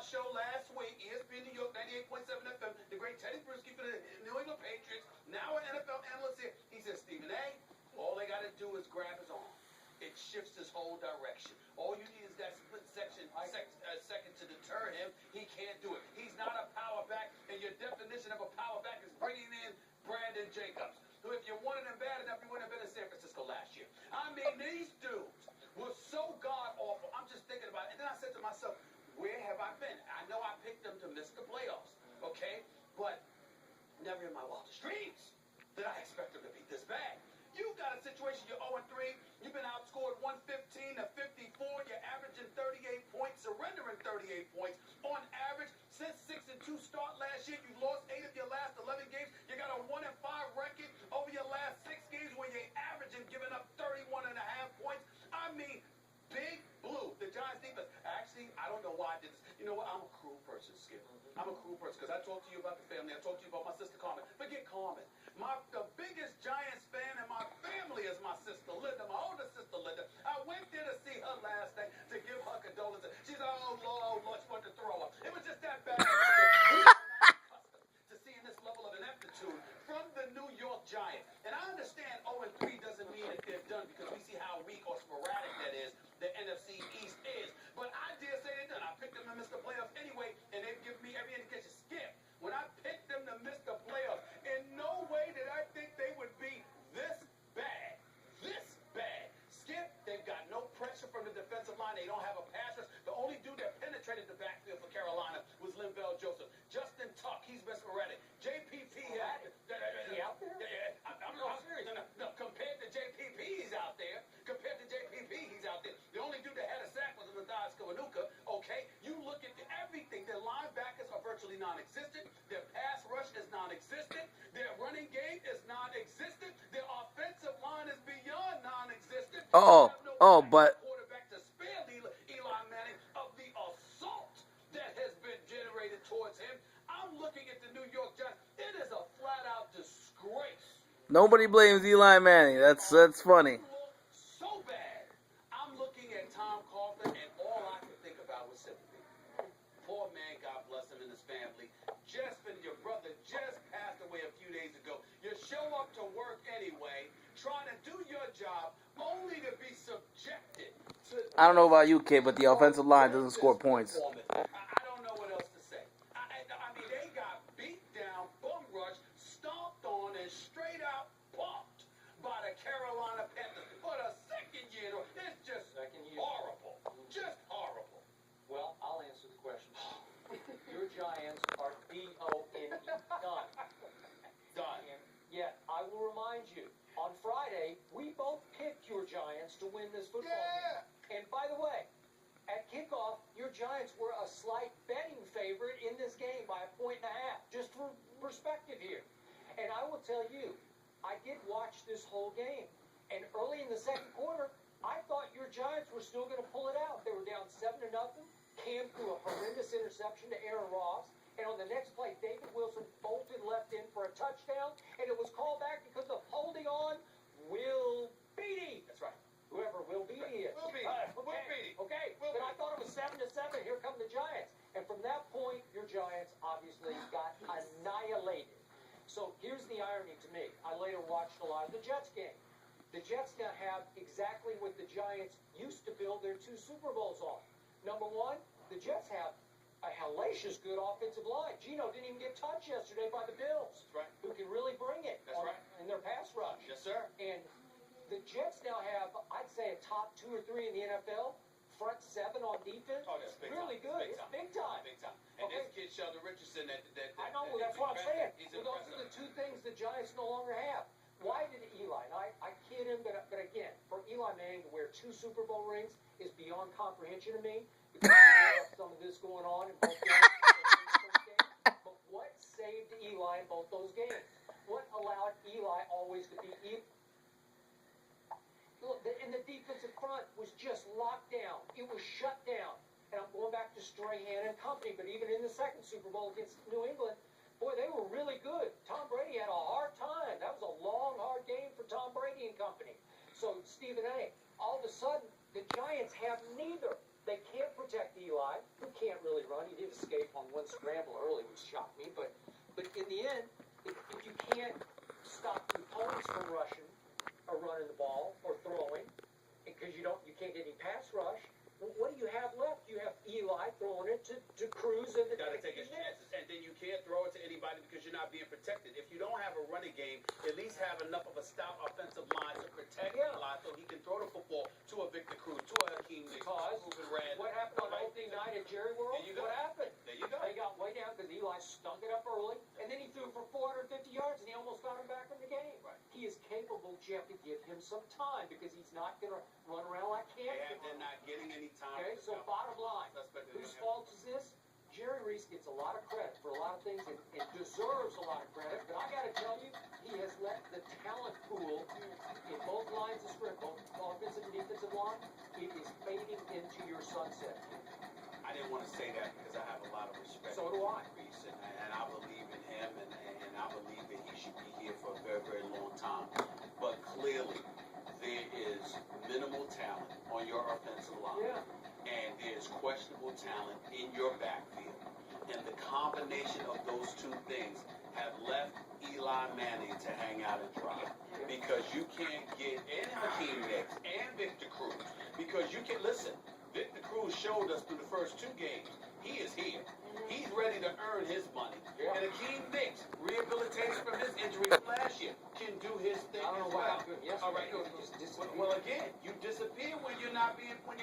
show last week, ESPN New York 98.7 FM, the great Teddy Bruschi for the New England Patriots, now an NFL analyst here. He says, Stephen A., all they got to do is grab his arm. It shifts his whole direction. All you need is that split second to deter him. He can't do it. He's not a power back, and your definition of a power back is bringing in Brandon Jacobs, who, if you wanted him bad enough, you wouldn't have been in San Francisco last year. I mean, these dudes were so god-awful. I'm just thinking about it. And then I said to myself, where have I been? I know I picked them to miss the playoffs, okay? But never in my wildest dreams did I expect them to be this bad. You got a situation, you're 0-3, you've been outscored 115 to 54, you're averaging 38 points, surrendering 38 points. On average, since 6-2 start last year, you've lost 8 of your last 11 games. You got a 1-5 record over your last 6 games where you're averaging giving up 31.5 points. I mean, Big Blue, the Giants defense. Actually, I don't know why I did this. You know what? I'm a cruel person, Skip. I'm a cruel person because I talked to you about the family. I talked to you about my sister Carmen. Forget Carmen. The biggest Giants fan in my family is my sister Linda, my older sister Linda. I went there to see her last night to give her condolences. She's like, oh Lord, she wanted to throw up. It was just that bad. To seeing this level of ineptitude from the New York Giants. And I understand 0-3 doesn't mean that they're done because we see how weak or sporadic that is, the NFC East is. But I dare say they're done. I picked them to miss the playoffs anyway, and they've given me every indication. Skip, when I picked them to miss the playoffs, in no way did I think they would be this bad. This bad. Skip, they've got no pressure from the defensive line. They don't have a pass rush. The only dude that penetrated the backfield for Carolina was Linval Joseph. Justin Tuck, he's been sporadic. JPP had it. He out there? I'm serious. No, compared to JPP, he's out there. Compared to JPP, he's out there. The only dude that had a sack was Matthias Kawanuka. Okay, you look at everything. Their linebackers are virtually non-existent. Their pass rush is non-existent. Their running game is non-existent. Their offensive line is beyond non-existent. But Quarterback to spare Eli Manning of the assault that has been generated towards him. I'm looking at the New York Giants. It is a flat-out disgrace. nobody blames Eli Manning. That's funny. So bad. I'm looking at Tom Coughlin, and all I could think about was sympathy. Poor man, God bless him and his family. Your brother just passed away a few days ago. You show up to work anyway, trying to do your job, only to be subjected to... I don't know about you, kid, but the offensive line doesn't score points. I don't know what else to say. I mean, they got beat down, bum rushed, stomped on, and straight out pumped by the Carolina Panthers for the second year. It's just horrible. Just horrible. Well, I'll answer the question. Your Giants are D-O-N-E, done. Done. And yet, I will remind you, on Friday, we both picked your Giants to win this football game. And by the way, at kickoff, your Giants were a slight betting favorite in this game by 1.5, just for perspective here. And I will tell you, I did watch this whole game. And early in the second quarter, I thought your Giants were still going to pull it out. They were down 7-0. Cam threw a horrendous interception to Aaron Ross. And on the next play, David Wilson bolted left in for a touchdown. And it was called back because of holding on Will Beatty. That's right. Whoever Will Beatty is. Will Beatty. Okay. Then I thought it was 7-7. Here come the Giants. And from that point, your Giants obviously got annihilated. So here's the irony to me. I later watched a lot of the Jets game. The Jets now have exactly what the Giants used to build their 2 Super Bowls on. Number one, the Jets have a hellacious good offensive line. Geno didn't even get touched yesterday by the Bills. That's right. Who can really bring it in their pass rush. Yes, sir. And the Jets now have, I'd say, a top 2 or 3 in the NFL. Front 7 on defense. Oh, that's big really time. good. It's big time. Big time. And this kid, Sheldon Richardson, I know, that's what I'm saying. He's Well, those are the 2 things the Giants no longer have. Why did Eli, and I kid him, but again, for Eli Manning to wear 2 Super Bowl rings is beyond comprehension to me. Because we have some of this going on in both games. But what saved Eli in both those games? What allowed Eli always to be Eli? Look, and the defensive front was just locked down. It was shut down. And I'm going back to Strahan and company, but even in the second Super Bowl against New England, boy, they were really good. Tom Brady had a hard time. That was a long, hard game for Tom Brady and company. So, Stephen A., all of a sudden, the Giants have neither. they can't protect Eli, who can't really run. He did escape on one scramble early, which shocked me. But in the end, if you can't stop the opponents from rushing or running the ball or throwing, because you can't get any pass rush, well, what do you have left? You have Eli throwing it to Cruz and the You gotta take his chances, and then you can't throw it to anybody because you're not being protected. If you don't have a running game, at least have enough of a stout offensive line to protect Eli so he can throw the football to a Victor Cruz, to a Hakeem Nicks, Because Ruben Randle. what happened on opening night at Jerry World? There you go. What happened? There you go. They got way down because Eli stunk it up early, and then he threw for 450 yards, and he almost got him back in the game. Right. He is capable. You have to give him some time because he's not going to run around like Cam. They're not getting any time. Okay, so bottom line, whose fault is this? Jerry Reese gets a lot of credit for a lot of things and deserves a lot of credit, but I got to tell you, he has let the talent pool in both lines of scrimmage, both offensive and defensive line, it is fading into your sunset. I didn't want to say that because I have a lot of respect So do I. for Reese, and I believe in him, and I believe that he should be here for a very, very long time. But clearly, there is minimal talent on your offensive line. Yeah. And there's questionable talent in your backfield. And the combination of those two things have left Eli Manning to hang out and dry. Because you can't get in Hakeem Nicks and Victor Cruz. Because you can, listen, Victor Cruz showed us through the first two games, he is here. He's ready to earn his money. Yeah. And Hakeem Nicks, rehabilitation from his injury from last year, can do his thing I don't know as why well. I'm good yesterday. All right, He just disappeared. well, again, you disappear when your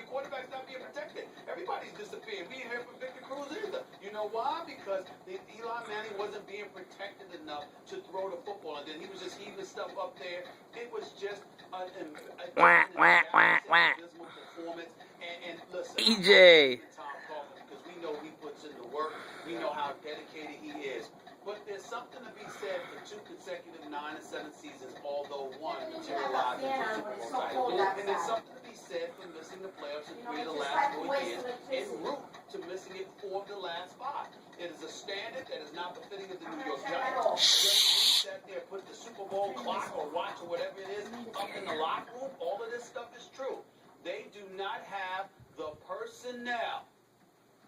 quarterback's not being protected. Everybody's disappeared. We ain't heard from Victor Cruz either. You know why? Because Eli Manning wasn't being protected enough to throw the football, and then he was just heaving stuff up there. It was just an abysmal performance. And listen, EJ. Tom Coughlin, because we know he puts in the work. We know how dedicated he is. But there's something to be said for 2 consecutive 9 and 7 seasons, although one materialized into Super Bowl title. And there's something to be said for missing the playoffs in 3 of the last 4 years, en route to missing it 4 of the last 5. It is a standard that is not befitting of the New York Giants. When we sat there, put the Super Bowl clock or watch or whatever it is up in the locker room, all of this stuff is true. They do not have the personnel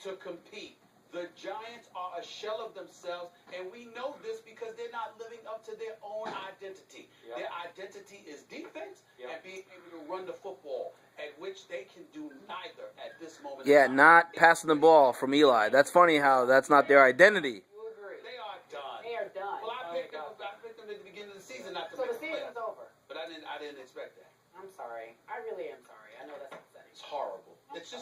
to compete. The Giants are a shell of themselves, and we know this because they're not living up to their own identity. Yep. Their identity is defense Yep. and being able to run the football, at which they can do neither at this moment. Yeah, in time. not passing the ball from Eli. That's funny how that's not their identity. You agree. They are done. They are done. Well, I picked them at the beginning of the season not to So make the the playoffs, season's over. but I didn't expect that. I'm sorry. I really am sorry. I know that's upsetting. It's horrible. It's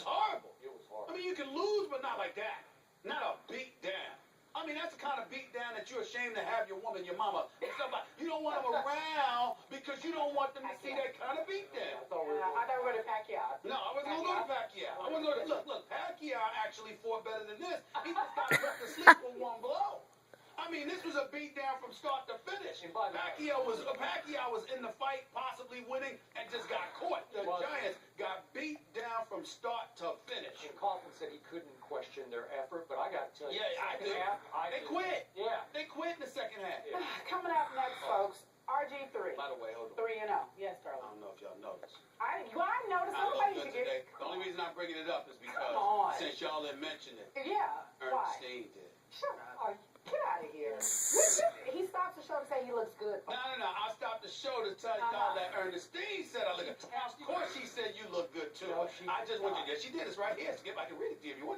horrible. It was hard. I mean, you can lose, but not like that. Not a beat down. I mean, that's the kind of beat down that you're ashamed to have your woman, your mama, and somebody. You don't want them around because you don't want them to see that kind of beat down. I thought we were I thought we were going to Pacquiao. No, I wasn't going to go to Pacquiao. I wasn't going to look. Pacquiao actually fought better than this. He just got put to sleep with one blow. I mean, this was a beat down from start to finish. And by the way- Pacquiao was in the fight, possibly winning, and just got caught. The Well- Giants got beat down from start to finish. And Coughlin said he couldn't question their effort, but I got to tell you, Yeah, I second do. half, They quit. Yeah. They quit in the second half. Yeah. Coming up next, folks, RG3. By the way, hold on. 3-0. Yes, I darling. don't know if y'all noticed. I noticed. I look Somebody good should today. get. The only reason I'm bringing it up is because Come on. since y'all had mentioned it, Yeah. Why? Ernestine did. Shut up. Get out of here. He stops the show to say he looks good. No. I stopped the show to tell y'all that Ernestine said I look good. Of course she said you look good too. No, she I just did want you. not. Yeah, she did. It's right here. Skip, I can read it to you if you want.